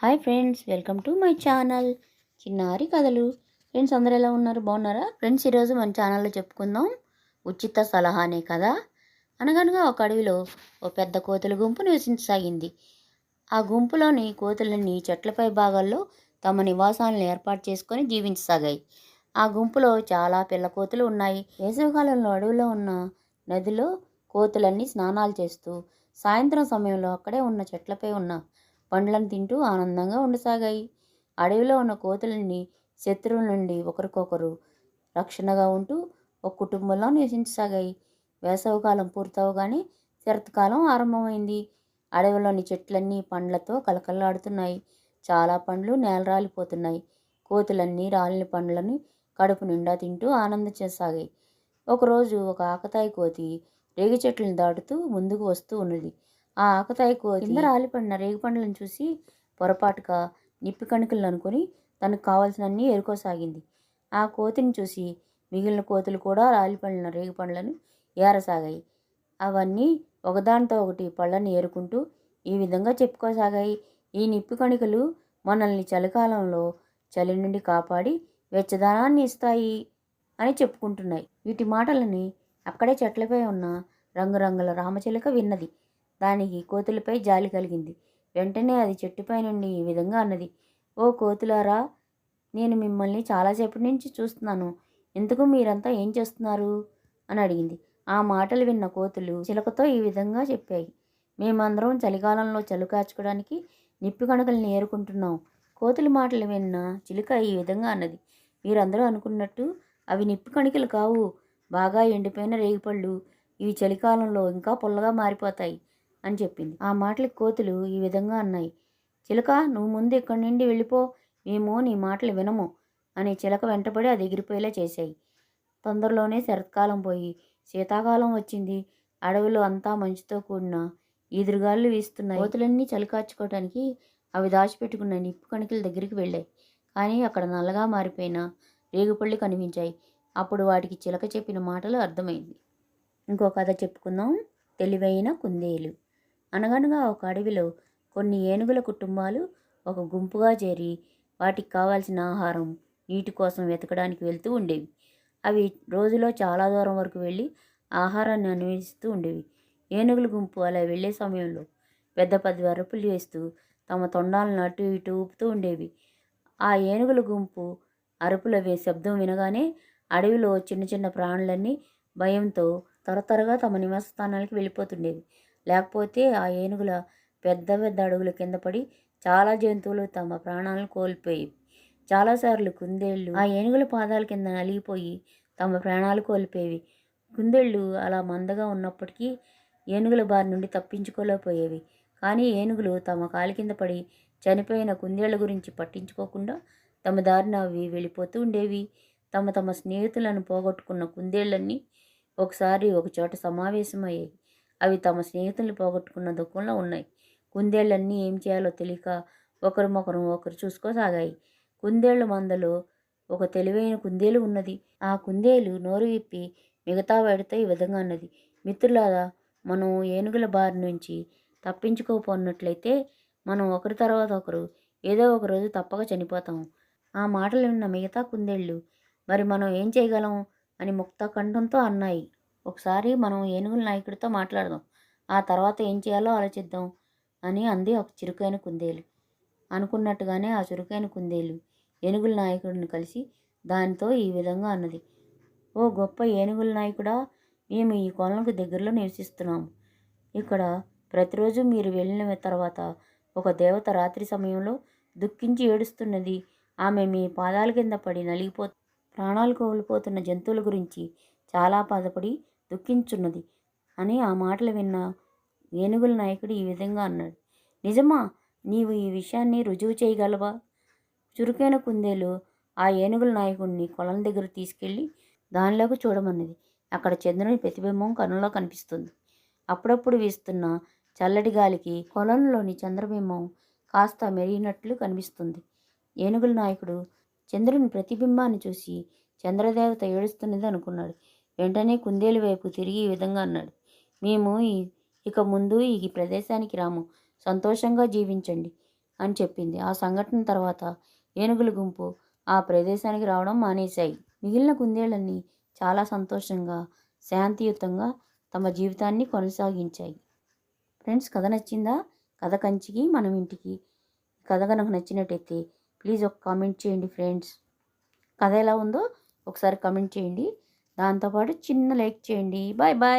Hi friends, welcome to my channel చిన్నారి కథలు. Friends అందరూ ఎలా ఉన్నారు? బాగున్నారా? ఫ్రెండ్స్ ఈరోజు మన ఛానల్లో చెప్పుకుందాం ఉచిత సలహా అనే కథ. అనగనగా ఒక అడవిలో ఓ పెద్ద కోతుల గుంపు నివసించసాగింది. ఆ గుంపులోని కోతులన్నీ చెట్లపై భాగాల్లో తమ నివాసాలను ఏర్పాటు చేసుకొని జీవించసాగాయి. ఆ గుంపులో చాలా పిల్ల కోతులు ఉన్నాయి. వేసవికాలంలో అడవిలో ఉన్న నదిలో కోతులన్నీ స్నానాలు చేస్తూ సాయంత్రం సమయంలో అక్కడే ఉన్న చెట్లపై ఉన్న పండ్లను తింటూ ఆనందంగా ఉండసాగాయి. అడవిలో ఉన్న కోతులన్నీ శత్రువుల నుండి ఒకరికొకరు రక్షణగా ఉంటూ ఒక కుటుంబంలో నివసించసాగాయి. వేసవికాలం పూర్తవగానే శరత్కాలం ఆరంభమైంది. అడవిలోని చెట్లన్నీ పండ్లతో కలకల్లాడుతున్నాయి. చాలా పండ్లు నేలరాలిపోతున్నాయి. కోతులన్నీ రాలిన పండ్లను కడుపు నిండా తింటూ ఆనందించసాగాయి. ఒకరోజు ఒక ఆకతాయి కోతి రేగి చెట్లను దాటుతూ ముందుకు వస్తూ ఉన్నది. ఆ ఆకతాయి కోతి కింద రాలిపడిన రేగిపండ్లను చూసి పొరపాటుగా నిప్పి కణికలను అనుకుని తనకు కావలసినన్ని ఏరుకోసాగింది. ఆ కోతిని చూసి మిగిలిన కోతులు కూడా రాలిపడిన రేగిపండ్లను ఏరసాగాయి. అవన్నీ ఒకదానితో ఒకటి పళ్ళని ఏరుకుంటూ ఈ విధంగా చెప్పుకోసాగాయి. ఈ నిప్పి కణికలు మనల్ని చలికాలంలో చలి నుండి కాపాడి వెచ్చదనాన్ని ఇస్తాయి అని చెప్పుకుంటున్నాయి. వీటి మాటలని అక్కడే చెట్లపై ఉన్న రంగురంగుల రామచిలుక విన్నది. దానికి కోతులపై జాలి కలిగింది. వెంటనే అది చెట్టుపై నుండి ఈ విధంగా అన్నది, ఓ కోతులారా, నేను మిమ్మల్ని చాలాసేపటి నుంచి చూస్తున్నాను. ఎందుకు మీరంతా ఏం చేస్తున్నారు అని అడిగింది. ఆ మాటలు విన్న కోతులు చిలకతో ఈ విధంగా చెప్పాయి, మేమందరం చలికాలంలో చలి కాచుకోవడానికి నిప్పి కణకల్ని ఏరుకుంటున్నాం. కోతుల మాటలు విన్న చిలుక ఈ విధంగా అన్నది, మీరందరూ అనుకున్నట్టు అవి నిప్పి కణికలు కావు, బాగా ఎండిపోయిన రేగిపళ్ళు. ఇవి చలికాలంలో ఇంకా పుల్లగా మారిపోతాయి అని చెప్పింది. ఆ మాటలకు కోతులు ఈ విధంగా అన్నాయి, చిలక, నువ్వు ముందు ఇక్కడి నుండి వెళ్ళిపో, మేము నీ మాటలు వినము అని చిలక వెంటబడి అది ఎగిరిపోయేలా చేశాయి. తొందరలోనే శరత్కాలం పోయి శీతాకాలం వచ్చింది. అడవిలో అంతా మంచుతో కూడిన ఈదురుగాలు వీస్తున్నాయి. కోతులన్నీ చలి కాచుకోవడానికి అవి దాచిపెట్టుకున్న నిప్పు కణికల దగ్గరికి వెళ్ళాయి. కానీ అక్కడ నల్లగా మారిపోయిన రేగుపళ్ళు కనిపించాయి. అప్పుడు వాటికి చిలక చెప్పిన మాటలు అర్థమైంది. ఇంకో కథ చెప్పుకుందాం, తెలివైన కుందేలు. అనగనగా ఒక అడవిలో కొన్ని ఏనుగుల కుటుంబాలు ఒక గుంపుగా చేరి వాటికి కావాల్సిన ఆహారం, నీటి కోసం వెతకడానికి వెళ్తూ ఉండేవి. అవి రోజులో చాలా దూరం వరకు వెళ్ళి ఆహారాన్ని అన్వేషిస్తూ ఉండేవి. ఏనుగుల గుంపు అలా వెళ్ళే సమయంలో పెద్ద పెద్ద అరుపులు వేస్తూ తమ తొండాలను అటు ఇటు ఊపుతూ ఉండేవి. ఆ ఏనుగుల గుంపు అరుపుల శబ్దం వినగానే అడవిలో చిన్న చిన్న ప్రాణులన్నీ భయంతో త్వరగా తమ నివాస స్థానాలకు వెళ్ళిపోతుండేవి. లేకపోతే ఆ ఏనుగుల పెద్ద పెద్ద అడుగుల కింద పడి చాలా జంతువులు తమ ప్రాణాలను కోల్పోయేవి. చాలాసార్లు కుందేళ్ళు ఆ ఏనుగుల పాదాల కింద నలిగిపోయి తమ ప్రాణాలు కోల్పోయేవి. కుందేళ్ళు అలా మందగా ఉన్నప్పటికీ ఏనుగుల బారి నుండి తప్పించుకోలేకపోయేవి. కానీ ఏనుగులు తమ కాలి కింద పడి చనిపోయిన కుందేళ్ల గురించి పట్టించుకోకుండా తమ దారిన అవి వెళ్ళిపోతూ ఉండేవి. తమ తమ స్నేహితులను పోగొట్టుకున్న కుందేళ్ళన్నీ ఒకసారి ఒకచోట సమావేశమయ్యాయి. అవి తమ స్నేహితులను పోగొట్టుకున్న దుఃఖంలో ఉన్నాయి. కుందేళ్ళన్నీ ఏం చేయాలో తెలియక ఒకరు చూసుకోసాగాయి. కుందేళ్ల మందలో ఒక తెలివైన కుందేలు ఉన్నది. ఆ కుందేలు నోరు విప్పి మిగతా వాడితో ఈ విధంగా అన్నది, మిత్రులారా, మనం ఏనుగుల బారి నుంచి తప్పించుకోపోయినట్లయితే మనం ఒకరి తర్వాత ఒకరు ఏదో ఒక రోజు తప్పక చనిపోతాం. ఆ మాటలు విన్న మిగతా కుందేళ్ళు, మరి మనం ఏం చేయగలం అని ముక్త కంఠంతో అన్నాయి. ఒకసారి మనం ఏనుగుల నాయకుడితో మాట్లాడదాం, ఆ తర్వాత ఏం చేయాలో ఆలోచిద్దాం అని అంది ఒక చురుకైన కుందేలు. అనుకున్నట్టుగానే ఆ చురుకైన కుందేలు ఏనుగుల నాయకుడిని కలిసి దానితో ఈ విధంగా అన్నది, ఓ గొప్ప ఏనుగుల నాయకుడా, మేము ఈ కొలకు దగ్గరలో నివసిస్తున్నాము. ఇక్కడ ప్రతిరోజు మీరు వెళ్ళిన తర్వాత ఒక దేవత రాత్రి సమయంలో దుఃఖించి ఏడుస్తున్నది. ఆమె మీ పాదాల కింద పడి ప్రాణాలు కోల్పోతున్న జంతువుల గురించి చాలా బాధపడి దుఃఖించున్నది అని ఆ మాటలు విన్న ఏనుగుల నాయకుడు ఈ విధంగా అన్నాడు, నిజమా? నీవు ఈ విషయాన్ని రుజువు చేయగలవా? చురుకైన కుందేలు ఆ ఏనుగుల నాయకుడిని కొలం దగ్గర తీసుకెళ్ళి దానిలోకి చూడమన్నది. అక్కడ చంద్రుని ప్రతిబింబం కనులో కనిపిస్తుంది. అప్పుడప్పుడు వీస్తున్న చల్లటి గాలికి కొలంలోని చంద్రబింబం కాస్త మెరిగినట్లు కనిపిస్తుంది. ఏనుగుల నాయకుడు చంద్రుని ప్రతిబింబాన్ని చూసి చంద్రదేవత ఏడుస్తున్నది అనుకున్నాడు. వెంటనే కుందేలు వైపు తిరిగి ఈ విధంగా అన్నాడు, మేము ఇక ముందు ఈ ప్రదేశానికి రాము, సంతోషంగా జీవించండి అని చెప్పింది. ఆ సంఘటన తర్వాత ఏనుగుల గుంపు ఆ ప్రదేశానికి రావడం మానేశాయి. మిగిలిన కుందేళ్ళన్నీ చాలా సంతోషంగా, శాంతియుతంగా తమ జీవితాన్ని కొనసాగించాయి. ఫ్రెండ్స్, కథ నచ్చిందా? కథ కంచికి మనం ఇంటికి. కథ కనుక నచ్చినట్టయితే ప్లీజ్ ఒక కామెంట్ చేయండి ఫ్రెండ్స్. కథ ఎలా ఉందో ఒకసారి కామెంట్ చేయండి. దాంతోపాటు చిన్న లైక్ చేయండి. Bye bye.